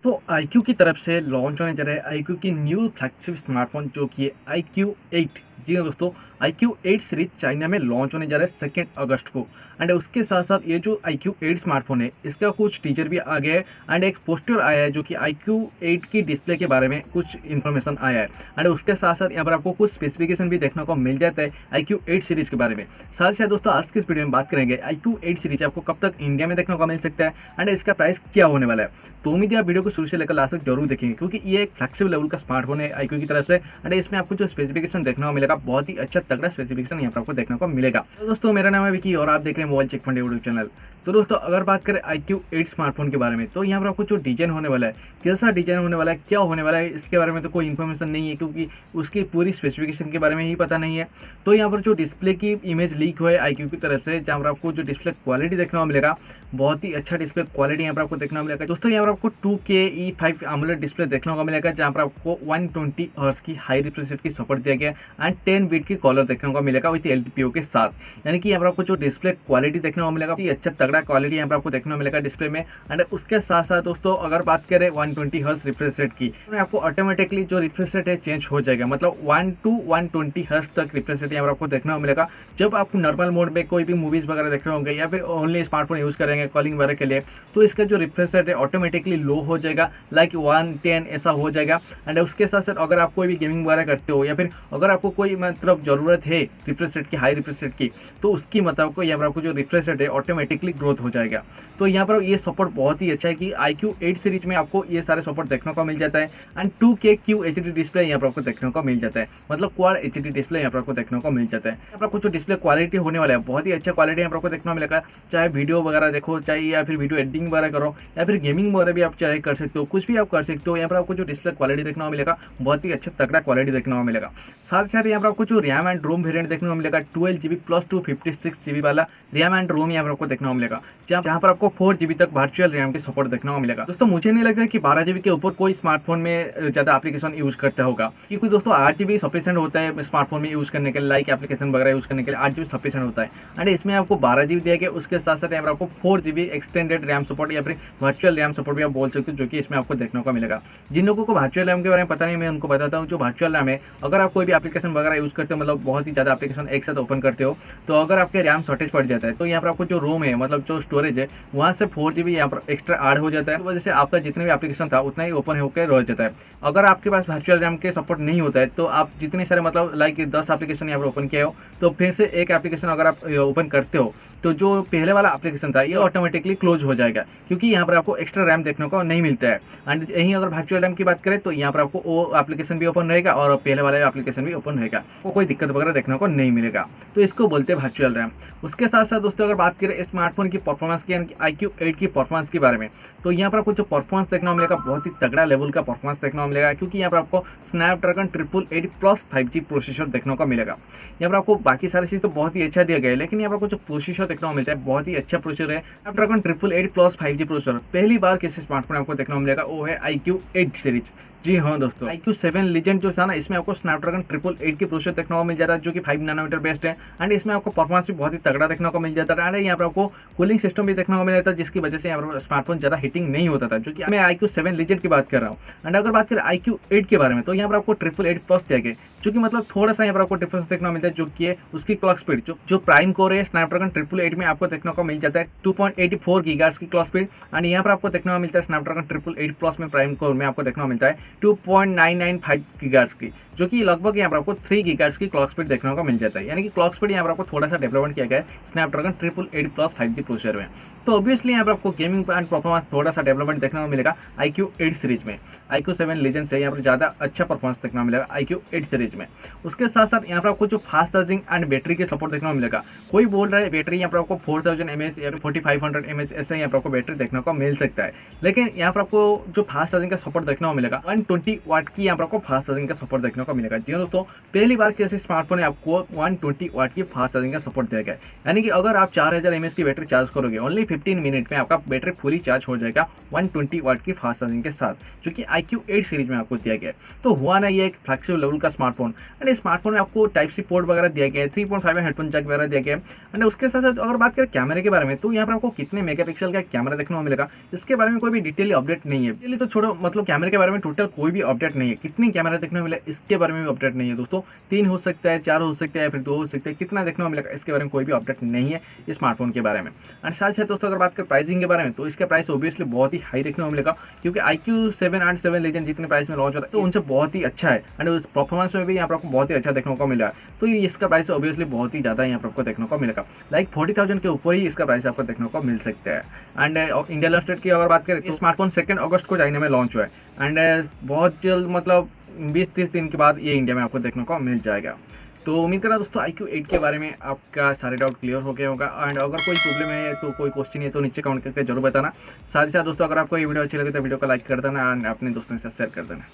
तो iQOO की तरफ से लॉन्च होने जा रहा है iQOO की न्यू फ्लैगशिप स्मार्टफोन जो कि है iQOO 8। जी हाँ दोस्तों, iQOO 8 सीरीज चाइना में लॉन्च होने जा रहा है 2 अगस्त को। एंड उसके साथ साथ ये जो iQOO 8 स्मार्टफोन है इसका कुछ टीजर भी आ गया है। एंड एक पोस्टर आया है जो कि iQOO 8 की डिस्प्ले के बारे में कुछ इन्फॉर्मेशन आया है। एंड उसके साथ साथ यहाँ पर आपको कुछ स्पेसिफिकेशन भी देखने को मिल जाता है iQOO 8 सीरीज के बारे में। साथ ही साथ दोस्तों आज की इस वीडियो में बात करेंगे iQOO 8 सीरीज आपको कब तक इंडिया में देखने को मिल सकता है एंड इसका प्राइस क्या होने वाला है। तो उम्मीद है आप वीडियो को शुरू से लेकर लास्ट तक जरूर देखेंगे क्योंकि ये एक फ्लैगशिप लेवल का स्मार्टफोन है iQOO की तरफ से। एंड इसमें आपको जो स्पेसिफिकेशन देखने को मिलेगा बहुत ही अच्छा तगड़ा स्पेसिफिकेशन यहाँ पर आपको देखने को मिलेगा। तो दोस्तों मेरा नाम है विकी और आप देख रहे हैं mobile check point YouTube channel. तो दोस्तों अगर बात करें iQOO 8 स्मार्टफोन के बारे में तो यहाँ पर आपको जो डिजाइन होने वाला है, कैसा डिजाइन होने वाला है, क्या होने वाला है, इसके बारे में तो कोई इन्फॉर्मेशन नहीं है क्योंकि उसकी पूरी स्पेसिफिकेशन के बारे में ही पता नहीं है। तो यहाँ पर जो डिस्प्ले की इमेज लीक हुआ है iQOO की तरफ से, जहाँ पर आपको जो डिस्प्ले क्वालिटी देखने को मिलेगा बहुत ही अच्छा डिस्प्ले क्वालिटी यहाँ पर आपको देखने को मिलेगा। दोस्तों यहाँ पर आपको 2K E5 AMOLED डिस्प्ले देखने को मिलेगा जहाँ पर आपको 120 हर्ट्ज की हाई रिफ्रेश रेट की सपोर्ट दिया गया एंड 10 बीट की कॉलर देखने को मिलेगा विद LTPO के साथ। यानी कि यहाँ पर आपको जो डिस्प्ले क्वालिटी देखने को मिलेगा अच्छा तगड़ा क्वालिटी यहाँ पर आपको देखने को मिलेगा डिस्प्ले में। एंड उसके साथ साथ दोस्तों अगर बात करें 120 हर्ट्ज रिफ्रेश रेट की तो आपको ऑटोमेटिकली जो रिफ्रेश रेट है चेंज हो जाएगा, मतलब 1 to 120 हर्ट्ज तक रिफ्रेश रेट यहाँ पर आपको देखने को मिलेगा। जब आप नॉर्मल मोड में कोई भी मूवीज वगैरह देख रहे होंगे या फिर ओनली स्मार्टफोन यूज करेंगे कॉलिंग वगैरह के लिए तो इसका जो रिफ्रेश रेट है ऑटोमेटिकली लो हो जाएगा, लाइक 110 ऐसा हो जाएगा। एंड उसके साथ साथ अगर आप कोई भी गेमिंग वगैरह करते हो या फिर अगर आपको कोई मतलब जरूरत है रिफ्रेश रेट की, हाई रिफ्रेश रेट की, तो उसकी मतलब को यहाँ पर आपको जो रिफ्रेश रेट है ऑटोमेटिकली ग्रोथ हो जाएगा। तो यहाँ पर ये सपोर्ट बहुत ही अच्छा है कि iQOO 8 सीरीज में आपको ये सारे सपोर्ट देखने को मिल जाता है। एंड 2K QHD डिस्प्ले यहाँ पर आपको देखने को मिल जाता है, मतलब क्वाड HD डिस्प्ले यहाँ पर आपको देखने को मिल जाता है। यहाँ पर आपको जो डिस्प्ले क्वालिटी होने वाला है बहुत ही अच्छा क्वालिटी यहाँ पर आपको देखने को मिलेगा, चाहे वीडियो वगैरह देखो, चाहे या फिर वीडियो एडिटिंग वगैरह करो या फिर गेमिंग वगैरह भी आप चाहे कर सकते हो, कुछ भी आप कर सकते हो। यहाँ पर आपको जो डिस्प्ले क्वालिटी देखने को मिलेगा बहुत ही अच्छा तगड़ा क्वालिटी देखने को मिलेगा। साथ ही साथ यहाँ पर आपको जो रैम एंड रोम वेरिएंट देखने को मिलेगा 12GB प्लस 256GB वाला रैम एंड रोम यहाँ पर आपको देखने को मिलेगा, जहाँ पर आपको 4GB तक वर्चुअल रैम की सपोर्ट देखने को मिलेगा। दोस्तों मुझे नहीं लगता कि 12GB के ऊपर कोई स्मार्टफोन में ज्यादा एप्लीकेशन यूज करता होगा क्योंकि दोस्तों 8GB सफिशिएंट होता है स्मार्टफोन में यूज करने के लिए, लाइक एप्लीकेशन वगैरह यूज करने के लिए 8GB सफिशिएंट होता है। एंड इसमें आपको 12GB दिया गया, उसके साथ साथ यहाँ पर आपको 4GB एक्सटेंडेड रैम सपोर्ट या फिर वर्चुअल रैम सपोर्ट भी आप बोल सकते हो जो कि इसमें आपको देखने को मिलेगा। जिन लोगों को वर्चुअल रैम के बारे में पता नहीं मैं उनको बताता हूँ। जो वर्चुअल रैम है अगर आप कोई भी एप्लीकेशन वगैरह यूज करते हो, मतलब बहुत ही ज्यादा एप्लीकेशन एक साथ ओपन करते हो, तो अगर आपके रैम शॉर्टेज पड़ जाता है तो यहाँ पर आपको जो रोम है मतलब जो स्टोरेज है वहाँ से 4GB यहाँ पर एक्स्ट्रा ऐड हो जाता है। तो वजह से आपका जितने भी एप्लीकेशन था उतना ही ओपन होकर रह जाता है। अगर आपके पास वर्चुअल रैम के सपोर्ट नहीं होता है तो आप जितने सारे मतलब लाइक 10 एप्लीकेशन यहाँ पर ओपन किया हो तो फिर से एक एप्लीकेशन अगर आप ओपन करते हो तो जो पहले वाला एप्लीकेशन था ये ऑटोमेटिकली क्लोज हो जाएगा क्योंकि यहाँ पर आपको एक्स्ट्रा रैम देखने को नहीं मिलता है। एंड यहीं अगर वर्चुअल रैम की बात करें तो यहाँ पर आपको वो एप्लीकेशन भी ओपन रहेगा और पहले वाला एप्लीकेशन भी ओपन रहेगा, वो कोई दिक्कत वगैरह देखने को नहीं मिलेगा। तो इसको बोलते हैं वर्चुअल रैम। उसके साथ साथ दोस्तों अगर बात करें स्मार्टफोन की परफॉर्मेंस की, यानी कि iQOO 8 की परफॉर्मेंस के बारे में, तो यहाँ पर आपको जो परफॉर्मेंस देखने को मिलेगा बहुत ही तगड़ा लेवल का परफॉर्मेंस देखने को मिलेगा क्योंकि यहाँ पर आपको स्नैपड्रैगन 888 प्लस 5G प्रोसेसर देखने को मिलेगा। यहाँ पर आपको बाकी सारी चीज़ तो बहुत ही अच्छा दिया गया है लेकिन यहाँ पर आपको जो प्रोसेसर देखने को मिलता है बहुत ही अच्छा प्रोसेसर है, स्नैपड्रैगन 888 प्लस 5G प्रोसेसर पहली बार किसी स्मार्टफोन आपको देखने को मिलेगा, वो है iQOO 8 सीरीज। जी हाँ दोस्तों, iQOO 7 लीजेंड जो था ना इसमें आपको स्नैपड्रैगन 888 की प्रोसेसर देखने को मिल जाता है जो कि 5 नैनोमीटर बेस्ड है। एंड इसमें आपको परफॉर्मेंस भी बहुत ही तगड़ा देखने को मिल जाता है। एंड यहाँ पर आपको कूलिंग सिस्टम भी देखने को मिल जाता है जिसकी वजह से यहाँ पर स्मार्टफोन ज़्यादा हीटिंग नहीं होता था, जो कि मैं iQOO 7 लीजेंड की बात कर रहा हूँ। एंड अगर बात करें iQOO 8 के बारे में तो यहाँ पर आपको 888 प्लस दिया गया जो कि मतलब थोड़ा सा यहाँ पर आपको डिफरेंस देखने को मिलता है, जो कि उसकी क्लॉक स्पीड जो प्राइम कोर है स्नैपड्रैगन 888 में आपको देखने को मिल जाता है 2.84 गीगाहर्ट्ज की क्लॉक स्पीड। एंड यहाँ पर आपको देखने को मिलता है स्नैपड्रैगन 888 प्लस में प्राइम कोर में आपको देखने को मिलता है 2.995 गीगाहर्ट्ज की, जो कि लगभग यहाँ पर आपको 3 गीगाहर्ट्ज की क्लॉक स्पीड देखने को मिल जाता है। यानी कि क्लॉक स्पीड यहाँ पर आपको थोड़ा सा डेवलपमेंट किया गया है स्नैपड्रैगन 888 प्लस 5G प्रोसेसर में। तो ऑब्वियसली यहाँ पर आपको गेमिंग एंड परफॉर्मेंस थोड़ा सा डेवलपमेंट देखने को मिलेगा iQOO 8 सीरीज में। iQOO 7 लीजेंड से यहाँ पर ज़्यादा अच्छा परफॉर्मेंस देखने को मिलेगा iQOO 8 सीरीज में। उसके साथ साथ यहाँ पर आपको जो फास्ट चार्जिंग एंड बैटरी के सपोर्ट देखने को मिलेगा। कोई बोल रहा है बैटरी यहाँ पर आपको 4000 mAh या फिर 4500 mAh ऐसे यहाँ पर आपको बैटरी देखने को मिल सकता है, लेकिन यहाँ पर आपको जो फास्ट चार्जिंग का सपोर्ट देखने को मिलेगा 120 वाट की यहाँ पर आपको फास्ट चार्जिंग का सपोर्ट देखने को मिलेगा। जी दोस्तों, पहली बार किसी स्मार्टफोन में आपको 120 वाट की फास्ट चार्जिंग का सपोर्ट दिया गया है। यानी कि अगर आप 4000 mAh की बैटरी चार्ज करोगे ओनली 15 मिनट में आपका बैटरी फुली चार्ज हो जाएगा 120 वाट की फास्ट चार्जिंग के साथ, जो कि iQOO 8 सीरीज में आपको दिया गया है। तो हुआ ना ये एक फ्लैगशिप लेवल का स्मार्टफोन, एंड इस स्मार्टफोन में आपको टाइप सी पोर्ट वगैरह दिया गया है, 3.5 में हेडफोन जैक वगैरह दिया गया है। एंड उसके साथ साथ अगर बात करें कैमरे के बारे में, तो यहाँ पर आपको कितने मेगापिक्सल का कैमरा देखने को मिलेगा इसके बारे में कोई भी डिटेल अपडेट नहीं है। चलिए तो छोड़ो, मतलब कैमरे के बारे में टोटल कोई भी अपडेट नहीं है, कितनी कैमरा देखने को मिले इसके बारे में भी अपडेट नहीं है दोस्तों। 3 हो सकता है, 4 हो सकता है, फिर 2 हो सकते हैं, कितना देखने को मिलेगा इसके बारे में कोई भी अपडेट नहीं है इस स्मार्टफोन के बारे में। एंड साथ ही दोस्तों अगर बात करें प्राइसिंग के बारे में, तो इसका प्राइस ऑब्वियसली बहुत ही हाई देखने को मिलेगा, क्योंकि iQOO 7 एंड 7 लेजेंड जितने प्राइस में लॉन्च होता है तो उनसे बहुत ही अच्छा है, एंड उस परफॉर्मेंस में भी यहाँ पर आपको बहुत ही अच्छा देखने को मिला है। तो ये इसका प्राइस ऑब्वियसली बहुत ही ज़्यादा यहाँ पर आपको देखने को मिलेगा, लाइक 40,000 के ऊपर ही इसका प्राइस आपको देखने को मिल सकता है। एंड इंडिया लॉन्च डेट की अगर बात करें तो स्मार्टफोन 2 अगस्त को चाइना में लॉन्च हुआ है, एंड बहुत जल्द मतलब 20-30 दिन के बाद ये इंडिया में आपको देखने को मिल जाएगा। तो उम्मीद करा दोस्तों iQOO 8 के बारे में आपका सारे डाउट क्लियर हो गया होगा, एंड अगर कोई प्रॉब्लम है तो कोई क्वेश्चन है तो नीचे कमेंट करके जरूर बताना। साथ ही साथ दोस्तों अगर आपको ये वीडियो अच्छी लगे तो वीडियो को लाइक कर देना एंड अपने दोस्तों के साथ शेयर कर देना।